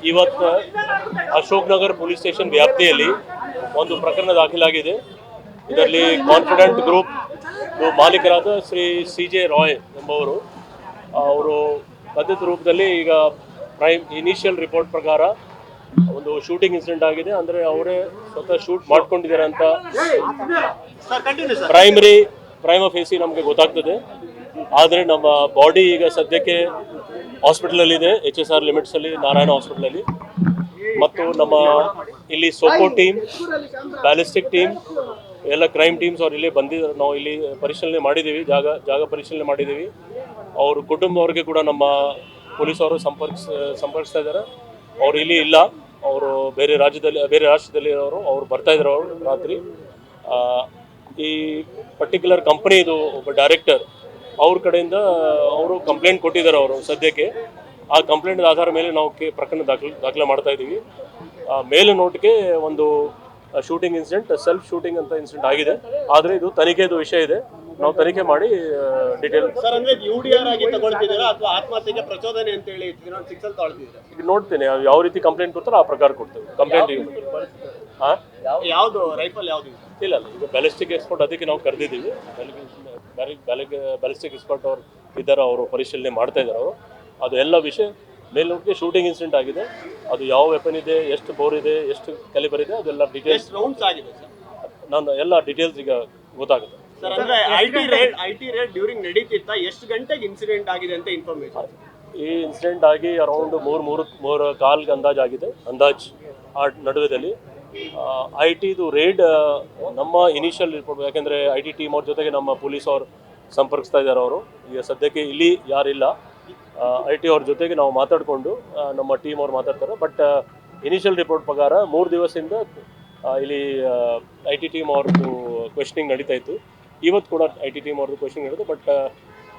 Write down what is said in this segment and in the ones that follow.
ಇವತ್ತು Ashok Nagar police station ವ್ಯಾಪ್ತಿಯಲ್ಲಿ ಒಂದು ಪ್ರಕರಣ ದಾಖಲಾಗಿದೆ. ಇದರಲ್ಲಿ ಕಾನ್ಫಿಡೆಂಟ್ ಗ್ರೂಪ್ ಮಾಲೀಕರಾದ ಶ್ರೀ CJ ರಾಯ್ ಎಂಬುವರು ಅವರು ಕಥಿತ ರೂಪದಲ್ಲಿ ಈಗ ಇನಿಷಿಯಲ್ ರಿಪೋರ್ಟ್ ಪ್ರಕಾರ ಒಂದು ಶೂಟಿಂಗ್ ಇನ್ಸಿಡೆಂಟ್ ಆಗಿದೆ. ಅಂದರೆ ಅವರೇ ಸ್ವತಃ ಶೂಟ್ ಮಾಡ್ಕೊಂಡಿದ್ದಾರೆ ಅಂತ ಪ್ರೈಮ್ ಆಫ್ AC ನಮಗೆ ಗೊತ್ತಾಗ್ತದೆ. ಆದರೆ ನಮ್ಮ ಬಾಡಿ ಈಗ ಸದ್ಯಕ್ಕೆ ಹಾಸ್ಪಿಟಲಲ್ಲಿದೆ, HSR ಲಿಮಿಟ್ಸಲ್ಲಿ, ನಾರಾಯಣ ಹಾಸ್ಪಿಟಲಲ್ಲಿ. ಮತ್ತು ನಮ್ಮ ಇಲ್ಲಿ ಸೋಕೋ ಟೀಮ್, ಬ್ಯಾಲಿಸ್ಟಿಕ್ ಟೀಮ್, ಎಲ್ಲ ಕ್ರೈಮ್ ಟೀಮ್ಸ್ ಅವ್ರು ಇಲ್ಲಿ ಬಂದಿದ್ದಾರೆ. ನಾವು ಇಲ್ಲಿ ಪರಿಶೀಲನೆ ಮಾಡಿದ್ದೀವಿ, ಜಾಗ ಪರಿಶೀಲನೆ ಮಾಡಿದ್ದೀವಿ. ಅವ್ರ ಕುಟುಂಬವ್ರಿಗೆ ಕೂಡ ನಮ್ಮ ಪೊಲೀಸವರು ಸಂಪರ್ಕಿಸ್ತಾ ಇದ್ದಾರೆ. ಅವರು ಇಲ್ಲಿ ಇಲ್ಲ, ಅವರು ಬೇರೆ ರಾಷ್ಟ್ರದಲ್ಲಿ ಅವರು ಬರ್ತಾ ಇದ್ದಾರೆ. ಅವರು ರಾತ್ರಿ ಈ ಪರ್ಟಿಕ್ಯುಲರ್ ಕಂಪನಿದು ಒಬ್ಬ ಡೈರೆಕ್ಟರ್ ಅವ್ರ ಕಡೆಯಿಂದ ಅವರು ಕಂಪ್ಲೇಂಟ್ ಕೊಟ್ಟಿದ್ದಾರೆ. ಅವರು ಸದ್ಯಕ್ಕೆ ಆ ಕಂಪ್ಲೇಂಟ್ ಆಧಾರ ಮೇಲೆ ನಾವು ಪ್ರಕರಣ ದಾಖಲೆ ಮಾಡ್ತಾ ಇದ್ದೀವಿ. ಮೇಲುನೋಟಿಗೆ ಒಂದು ಶೂಟಿಂಗ್ ಇನ್ಸಿಡೆಂಟ್, ಸೆಲ್ಫ್ ಶೂಟಿಂಗ್ ಅಂತ ಇನ್ಸಿಡೆಂಟ್ ಆಗಿದೆ. ಆದರೆ ಇದು ತನಿಖೆದು ವಿಷಯ ಇದೆ, ನಾವು ತನಿಖೆ ಮಾಡಿ ಡೀಟೇಲ್. ಸರ್, ಅಂದ್ರೆ UDR ಆಗಿ ತಗೊಳ್ತಿದ್ದೀರಾ ಅಥವಾ ಆತ್ಮಹತ್ಯೆಗೆ ಪ್ರಚೋದನೆ ಅಂತ ಹೇಳಿ ಸಿಕ್ಸಲ್ ತಗೊಳ್ತಿದ್ದೀರಾ? ಈಗ ನೋಡ್ತೇನೆ ಯಾವ ರೀತಿ ಕಂಪ್ಲೇಂಟ್ ಕೊಡ್ತಾರೋ ಆ ಪ್ರಕಾರ ಕೊಡ್ತೇವೆ. ಕಂಪ್ಲೇಂಟ್ ಯಾವುದು ರೈಫಲ್ ಯಾವುದು ಇಲ್ಲ, ಈಗ ಬ್ಯಾಲಿಸ್ಟಿಕ್ ಎಕ್ಸ್ಪರ್ಟ್ ಅದಕ್ಕೆ ನಾವು ಕರೆದಿದ್ದೀವಿ. ಬ್ಯಾಲಿಸ್ಟಿಕ್ ಎಕ್ಸ್ಪರ್ಟ್ ಅವ್ರು ಇದ್ದಾರೆ, ಅವರು ಪರಿಶೀಲನೆ ಮಾಡ್ತಾ ಇದ್ದಾರೆ. ಅವರು ಅದು ಎಲ್ಲ ವಿಷಯ ಮೇಲ್ನೋಟಿಗೆ ಶೂಟಿಂಗ್ ಇನ್ಸಿಡೆಂಟ್ ಆಗಿದೆ. ಅದು ಯಾವ ವೆಪನ್ ಇದೆ, ಎಷ್ಟು ಬೋರ್ ಇದೆ, ಎಷ್ಟು ಕ್ಯಾಲಿಬರ್ ಇದೆ, ಅದೆಲ್ಲ ಡೀಟೇಲ್ಸ್ ರೌಂಡ್ಸ್ ಆಗಿದೆ ಸರ್. ನಾನು ಎಲ್ಲ ಡೀಟೇಲ್ಸ್ ಈಗ ಗೊತ್ತಾಗುತ್ತೆ ಸರ್. ಅಂದ್ರೆ ಐಟಿ ರೇಡ್ ಡ್ಯೂರಿಂಗ್ ನಡೀತಿತ್ತಾ? ಎಷ್ಟು ಗಂಟೆಗೆ ಇನ್ಸಿಡೆಂಟ್ ಆಗಿದೆ ಅಂತ ಇನ್ಫಾರ್ಮೇಶನ್? ಈ ಇನ್ಸಿಡೆಂಟ್ ಆಗಿ ಅರೌಂಡ್ ಮೂರು ಕಾಲ್ಗೆ ಅಂದಾಜು ಆ ನಡುವೆದಲ್ಲಿ IT ರೇಡ್ ನಮ್ಮ ಇನಿಷಿಯಲ್ ರಿಪೋರ್ಟ್, ಯಾಕೆಂದರೆ IT ಟೀಮ್ ಅವ್ರ ಜೊತೆಗೆ ನಮ್ಮ ಪೊಲೀಸ್ ಅವ್ರು ಸಂಪರ್ಕಿಸ್ತಾ ಇದ್ದಾರೆ. ಅವರು ಈಗ ಸದ್ಯಕ್ಕೆ ಇಲ್ಲಿ ಯಾರಿಲ್ಲ, IT ಅವ್ರ ಜೊತೆಗೆ ನಾವು ಮಾತಾಡಿಕೊಂಡು ನಮ್ಮ ಟೀಮ್ ಅವ್ರು ಮಾತಾಡ್ತಾರೆ. ಬಟ್ ಇನಿಷಿಯಲ್ ರಿಪೋರ್ಟ್ ಪ್ರಕಾರ 3 ದಿವಸದಿಂದ ಇಲ್ಲಿ IT ಟೀಮ್ ಅವ್ರದ್ದು ಕ್ವೆಶ್ಚನಿಂಗ್ ನಡೀತಾ ಇತ್ತು. ಇವತ್ತು ಕೂಡ IT ಟೀಮ್ ಅವ್ರದ್ದು ಕ್ವೆಶ್ಚನಿಂಗ್ ನಡೆದು, ಬಟ್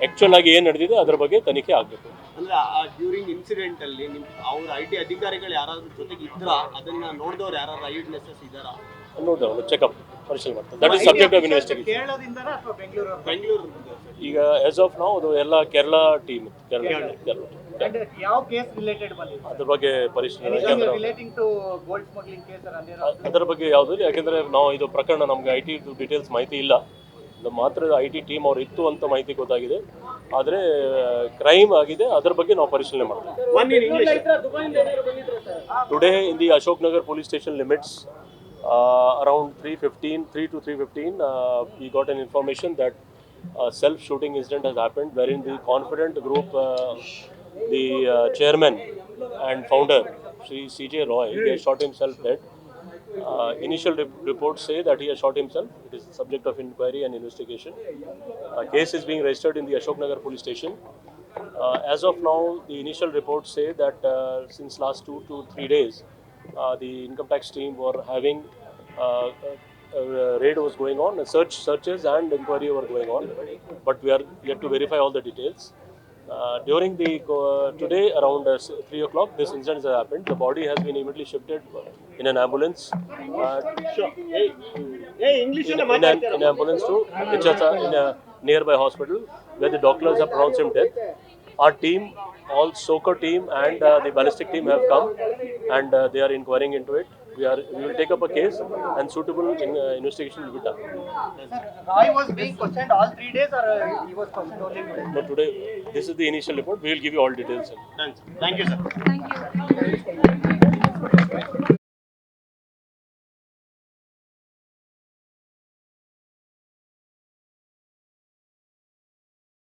ಆ್ಯಕ್ಚುಲ್ ಆಗಿ ಏನು ನಡೆದಿದೆ ಅದರ ಬಗ್ಗೆ ತನಿಖೆ ಆಗಬೇಕು. ಅಂದರೆ ಡ್ಯೂರಿಂಗ್ ಇನ್ಸಿಡೆಂಟ್ ಅಲ್ಲಿ ಅವ್ರ IT ಅಧಿಕಾರಿಗಳು ಯಾರಾದ್ರೂ ಜೊತೆಗೆ ಇದ್ರಾ? ಅದನ್ನ ನೋಡಿದವ್ರು ಯಾರು ಐ ವಿಟ್ನೆಸಸ್ ಇದ್ದಾರಾ? ನೋಡಿದವರು ಚೆಕಪ್ ಪರಿಶೀಲನೆ ಮಾಡ್ತಾರೆ. That is subject of investigation. ಕೇರಳದಿಂದನಾ ಅಥವಾ ಬೆಂಗಳೂರು? ಈಗ ಆಸ್ ಆಫ್ ನಾವು ಅದು ಎಲ್ಲ ಕೇರಳ ಟೀಮ್. ಯಾವ ಕೇಸ್ ರಿಲೇಟೆಡ್ ಬಂದಿದೆ ಅದ್ರ ಬಗ್ಗೆ ಪರಿಶೀಲನೆ, relating to gold smuggling case ಅದರ ಬಗ್ಗೆ ಯಾವುದೂ ಇಲ್ಲ. ಯಾಕೆಂದರೆ ನಾವು ಇದು ಪ್ರಕರಣ ನಮಗೆ IT ಡೀಟೇಲ್ಸ್ ಮಾಹಿತಿ ಇಲ್ಲ. ಮಾತ್ರ IT ಟೀಮ್ ಅವ್ರು ಇತ್ತು ಅಂತ ಮಾಹಿತಿ ಗೊತ್ತಾಗಿದೆ. ಆದರೆ ಕ್ರೈಮ್ ಆಗಿದೆ, ಅದರ ಬಗ್ಗೆ ನಾವು ಪರಿಶೀಲನೆ ಮಾಡ್ತೀವಿ. Today in the Ashok Nagar police station limits around 3 to 3:15 we got an information that a self-shooting incident has happened wherein the confident group, the chairman and founder Shri CJ Roy, he has shot himself dead. Initial reports say that he has shot himself. It is subject of inquiry and investigation. A case is being registered in the Ashok Nagar police station. As of now, the initial reports say that since last 2 to 3 days the income tax team were having raid was going on, searches and inquiry were going on, but we are yet to verify all the details. During the today around 3 o'clock this incident has happened. The body has been immediately shifted in an ambulance in an ambulance to HSR in a nearby hospital where the doctors have pronounced him dead. Our team, all SOCO team and the ballistic team have come and they are inquiring into it. We will take up a case and suitable investigation will be done. Sir, Roy was being questioned all 3 days or he was questioned only today? No, today this is the initial report. We will give you all details. Thank you, sir. Thank you.